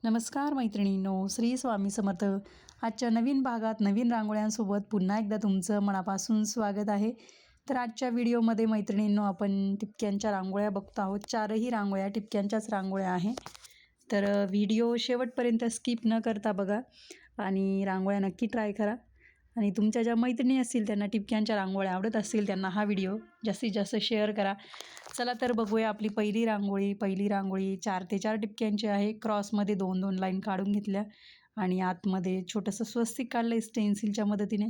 नमस्कार मैत्रिणींनो, श्री स्वामी समर्थ. आजच्या नवीन भागात नवीन रांगोळ्यांसोबत पुन्हा एकदा तुमचं मनापासून स्वागत आहे. तर आजच्या व्हिडिओमध्ये मैत्रिणींनो आपण टिपक्यांच्या रांगोळ्या बघतो आहोत. चारही रांगोळ्या टिपक्यांच्याच रांगोळ्या आहे. तर व्हिडिओ शेवटपर्यंत स्किप न करता बघा आणि रांगोळ्या नक्की ट्राय करा. आणि तुमच्या ज्या मैत्रिणी असतील त्यांना टिपक्यांच्या रांगोळ्या आवडत असतील त्यांना हा व्हिडिओ जास्तीत जास्त शेअर करा. चला तर बघूया आपली पहिली रांगोळी 4 ते 4 टिपक्यांची आहे. क्रॉसमध्ये 2-2 लाईन काढून घेतल्या आणि आतमध्ये छोटंसं स्वस्तिक काढलं आहे स्टेन्सिलच्या मदतीने.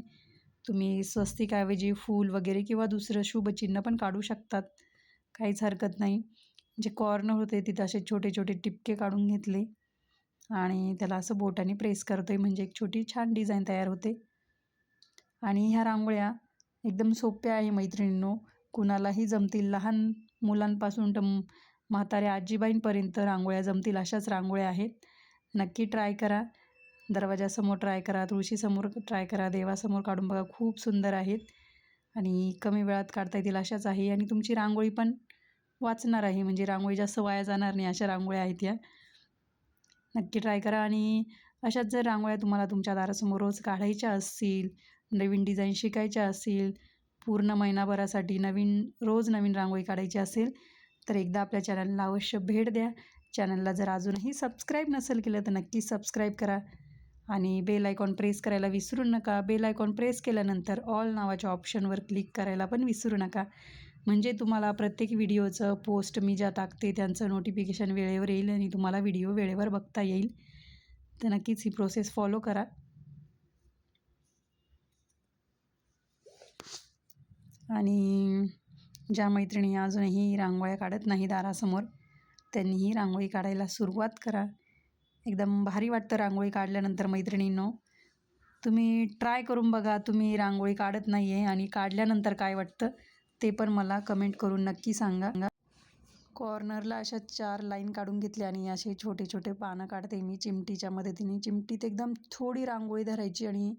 तुम्ही स्वस्तिकऐवजी फूल वगैरे किंवा दुसरं शुभचिन्ह पण काढू शकतात, काहीच हरकत नाही. जे कॉर्नर होते तिथे असे छोटे छोटे टिपके काढून घेतले आणि त्याला असं बोटाने प्रेस करतोय म्हणजे एक छोटी छान डिझाईन तयार होते. आणि ह्या रांगोळ्या एकदम सोप्या आहे मैत्रिणींनो, कुणालाही जमतील. लहान मुलांपासून म्हाताऱ्या आजीबाईंपर्यंत रांगोळ्या जमतील अशाच रांगोळ्या आहेत. नक्की ट्राय करा. दरवाजासमोर ट्राय करा, तुळशीसमोर ट्राय करा, देवासमोर काढून बघा, खूप सुंदर आहेत आणि कमी वेळात काढता येतील अशाच आहे. आणि तुमची रांगोळी पण वाचणार आहे, म्हणजे रांगोळी जास्त वाया जाणार नाही अशा रांगोळ्या आहेत या. नक्की ट्राय करा. आणि अशाच जर रांगोळ्या तुम्हाला तुमच्या दारासमोर रोज काढायच्या असतील, नवीन डिझाईन शिकायच्या असतील, पूर्ण महिनाभरासाठी रोज नवीन रांगोळी काढायची असेल तर एकदा आपल्या चॅनलला अवश्य भेट द्या. चॅनलला जर अजूनही सबस्क्राईब नसेल केलं तर नक्की सबस्क्राईब करा आणि बेल आयकॉन प्रेस करायला विसरू नका. बेल आयकॉन प्रेस केल्यानंतर ऑल नावाच्या ऑप्शनवर क्लिक करायला पण विसरू नका, म्हणजे तुम्हाला प्रत्येक व्हिडिओचं पोस्ट मी ज्या टाकते त्यांचं नोटिफिकेशन वेळेवर येईल आणि तुम्हाला व्हिडिओ वेळेवर बघता येईल. तर नक्कीच ही प्रोसेस फॉलो करा. आणि ज्या मैत्रिणी अजूनही रांगोळ्या काढत नाही दारासमोर त्यांनीही रांगोळी काढायला सुरुवात करा. एकदम भारी वाटतं रांगोळी काढल्यानंतर मैत्रिणींनो. तुम्ही ट्राय करून बघा. तुम्ही रांगोळी काढत नाही आहे आणि काढल्यानंतर काय वाटतं ते पण मला कमेंट करून नक्की सांगा. कॉर्नरला अशा 4 लाईन काढून घेतल्या आणि असे छोटे छोटे पानं काढते मी चिमटीच्या मदतीने. चिमटीत एकदम थोडी रांगोळी धरायची आणि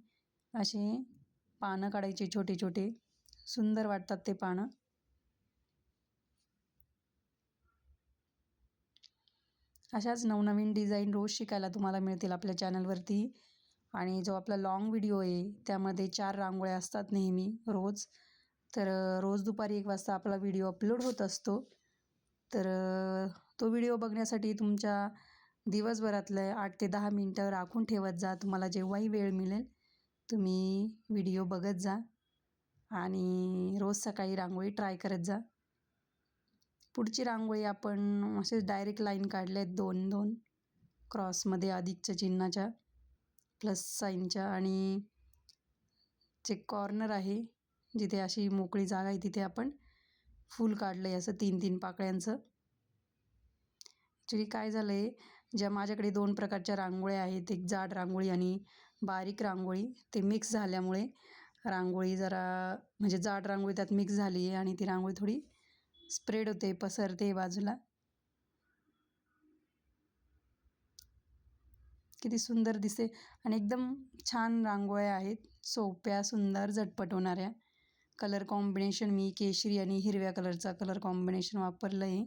असे पानं काढायचे छोटे छोटे. सुंदर वाटतात ते पानं. अशाच नवनवीन डिझाईन रोज शिकायला तुम्हाला मिळतील आपल्या चॅनलवरती. आणि जो आपला लाँग व्हिडिओ आहे त्यामध्ये 4 रांगोळ्या असतात नेहमी रोज. तर रोज दुपारी 1 वाजता आपला व्हिडिओ अपलोड होत असतो. तर तो व्हिडिओ बघण्यासाठी तुमच्या दिवसभरातले 8 ते 10 मिनटं राखून ठेवत जा. तुम्हाला जेव्हाही वेळ मिळेल तुम्ही व्हिडिओ बघत जा आणि रोज सकाळी रांगोळी ट्राय करत जा. पुढची रांगोळी आपण असेच डायरेक्ट लाईन काढल्या आहेत 2-2 क्रॉसमध्ये अधिकच्या चिन्हाच्या प्लस साईनच्या. आणि जे कॉर्नर आहे जिथे अशी मोकळी जागा आहे तिथे आपण फूल काढलं आहे असं 3-3 पाकळ्यांचं. ॲक्च्युली काय झालं आहे, ज्या माझ्याकडे 2 प्रकारच्या रांगोळ्या आहेत, एक जाड रांगोळी आणि बारीक रांगोळी, ते मिक्स झाल्यामुळे रांगोळी जरा म्हणजे जाड रांगोळी त्यात मिक्स झाली आहे आणि ती रांगोळी थोडी स्प्रेड होते, पसरते बाजूला. किती सुंदर दिसते आणि एकदम छान रांगोळ्या आहेत, सोप्या, सुंदर, झटपट होणाऱ्या. कलर कॉम्बिनेशन मी केशरी आणि हिरव्या कलरचा कलर कॉम्बिनेशन वापरलं आहे.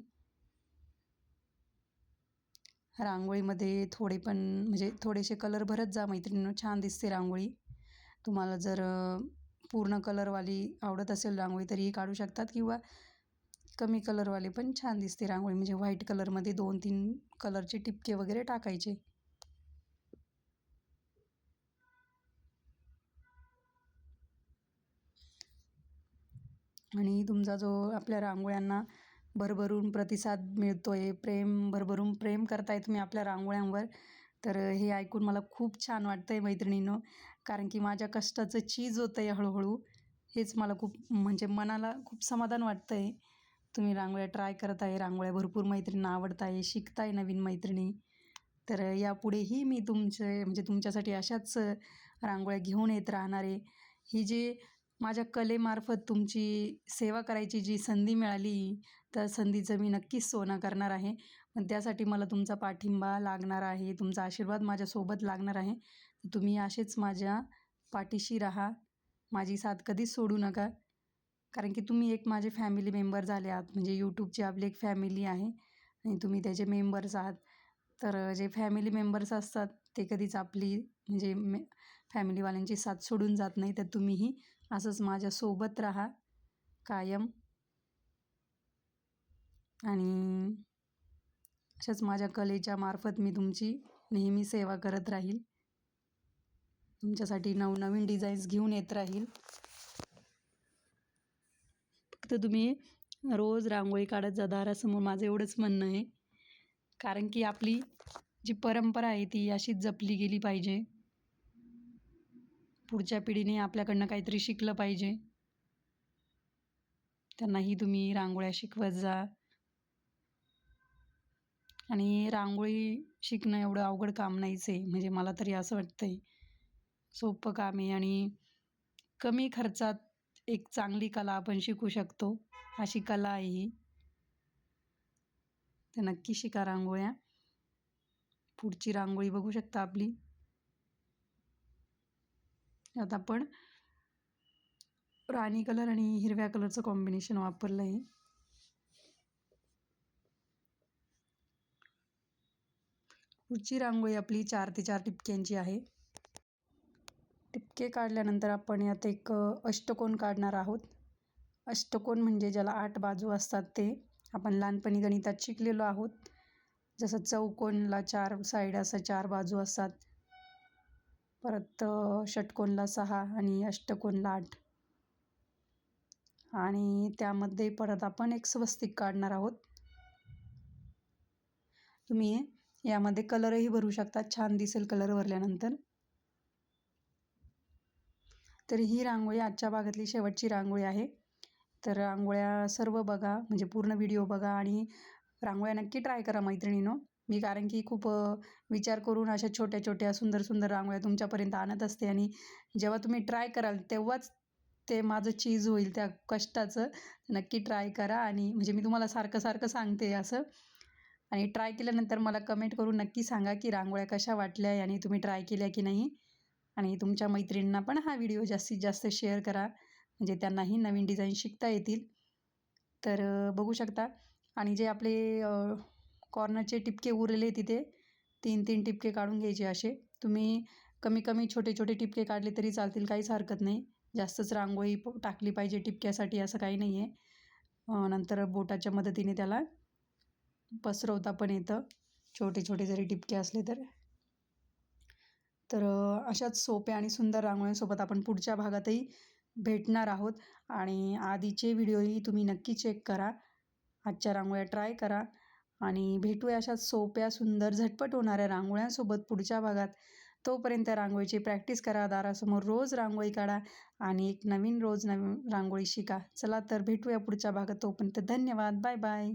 रांगोळीमध्ये म्हणजे थोडेसे कलर भरत जा मैत्रिणींनो, छान दिसते रांगोळी. तुम्हाला जर पूर्ण कलरवाली आवडत असेल रांगोळी तरीही काढू शकतात किंवा कमी कलरवाली पण छान दिसते रांगोळी. म्हणजे व्हाईट कलरमध्ये 2-3 कलरचे टिपके वगैरे टाकायचे. आणि तुमचा जो आपल्या रांगोळ्यांना भरभरून प्रतिसाद मिळतो आहे, भरभरून प्रेम करताय तुम्ही आपल्या रांगोळ्यांवर, तर हे ऐकून मला खूप छान वाटतं आहे मैत्रिणींनो. कारण की माझ्या कष्टाचं चीज होतं आहे हळूहळू. हेच मला खूप म्हणजे मनाला खूप समाधान वाटतं आहे. तुम्ही रांगोळ्या ट्राय करत आहे, रांगोळ्या भरपूर मैत्रिणींना आवडत आहे, शिकताय नवीन मैत्रिणी. तर यापुढेही मी म्हणजे तुमच्यासाठी अशाच रांगोळ्या घेऊन येत राहणार आहे. ही जी माझ्या कलेमार्फत तुमची सेवा करायची जी संधी मिळाली, त्या संधीचं मी नक्कीच सोनं करणार आहे. पण त्यासाठी मला तुमचा पाठिंबा लागणार आहे, तुमचा आशीर्वाद माझ्यासोबत लागणार आहे. तुम्ही असेच माझ्या पाठीशी राहा, माझी साथ कधीच सोडू नका. कारण की तुम्ही एक माझे फॅमिली मेंबर झाले आहात. म्हणजे यूट्यूबची आपली एक फॅमिली आहे आणि तुम्ही त्याचे मेंबर्स आहात. तर जे फॅमिली मेंबर्स असतात ते कधीच आपली म्हणजे फॅमिलीवाल्यांची साथ सोडून जात नाही. तर तुम्हीही असंच माझ्यासोबत राहा कायम आणि अशाच माझ्या कलेच्या मार्फत मी तुमची नेहमी सेवा करत राहील. तुमच्यासाठी नवनवीन डिझाईन्स घेऊन येत राहील. फक्त तुम्ही रोज रांगोळी काढत जा दारासमोर, माझं एवढंच म्हणणं आहे. कारण की आपली जी परंपरा आहे ती अशीच जपली गेली पाहिजे. पुढच्या पिढीने आपल्याकडनं काहीतरी शिकलं पाहिजे. त्यांनाही तुम्ही रांगोळ्या शिकवत जा. आणि रांगोळी शिकणं एवढं अवघड काम नाहीच आहे. म्हणजे मला तरी असं वाटतंय. सोपं काम आहे आणि कमी खर्चात एक चांगली कला आपण शिकू शकतो. अशी कला आहे ही. तर नक्की शिका रांगोळ्या. पुढची रांगोळी बघू शकता आपली. आता आपण राणी कलर आणि हिरव्या कलरचं कॉम्बिनेशन वापरलं आहे. पुढची रांगोळी आपली 4 ते 4 टिपक्यांची आहे. टिपके काढल्यानंतर आपण यात एक अष्टकोन काढणार आहोत. अष्टकोन म्हणजे ज्याला 8 बाजू असतात ते. आपण लहानपणी गणितात शिकलेलो आहोत. जसं चौकोनला 4 साईड असं 4 बाजू असतात. परत षटकोनला 6 आणि अष्टकोनला 8. आणि त्यामध्ये परत आपण एक स्वस्तिक काढणार आहोत. तुम्ही यामध्ये कलरही भरू शकता, छान दिसेल कलर भरल्यानंतर. तर ही रांगोळी आजच्या भागातली शेवटची रांगोळी आहे. तर रांगोळ्या सर्व बघा, म्हणजे पूर्ण व्हिडिओ बघा आणि रांगोळ्या नक्की ट्राय करा मैत्रिणींनो. मी कारण की खूप विचार करून अशा छोट्या छोट्या सुंदर सुंदर रांगोळ्या तुमच्यापर्यंत आणत असते आणि जेव्हा तुम्ही ट्राय कराल तेव्हाच ते माझं चीज होईल त्या कष्टाचं. नक्की ट्राय करा आणि म्हणजे मी तुम्हाला सारखं सारखं सांगते असं. आणि ट्राय केल्यानंतर मला कमेंट करून नक्की सांगा की रांगोळ्या कशा वाटल्या आणि तुम्ही ट्राय केल्या की नाही. आणि तुमच्या मैत्रिणींना पण हा व्हिडिओ जास्तीत जास्त शेअर करा, म्हणजे त्यांनाही नवीन डिझाईन शिकता येतील. तर बघू शकता. आणि जे आपले कॉर्नरचे टिपके उरले तिथे 3-3 टिपके काढून घ्यायचे असे. तुम्ही कमी कमी छोटे छोटे टिपके काढले तरी चालतील, काहीच हरकत नाही. जास्तच रांगोळी टाकली पाहिजे टिपक्यासाठी असं काही नाही आहे. नंतर बोटाच्या मदतीने त्याला पसरवता पण येतं, छोटे छोटे जरी टिपके असले तर. तर अशाच सोप्या आणि सुंदर रांगोळ्यांसोबत आपण पुढच्या भागातही भेटणार आहोत. आणि आधीचे व्हिडिओही तुम्ही नक्की चेक करा. आजच्या रांगोळ्या ट्राय करा आणि भेटूया अशाच सोप्या सुंदर झटपट होणाऱ्या रांगोळ्यांसोबत पुढच्या भागात. तोपर्यंत रांगोळीची प्रॅक्टिस करा, दारासमोर रोज रांगोळी काढा आणि एक नवीन रांगोळी शिका. चला तर भेटूया पुढच्या भागात. तोपर्यंत धन्यवाद. Bye bye.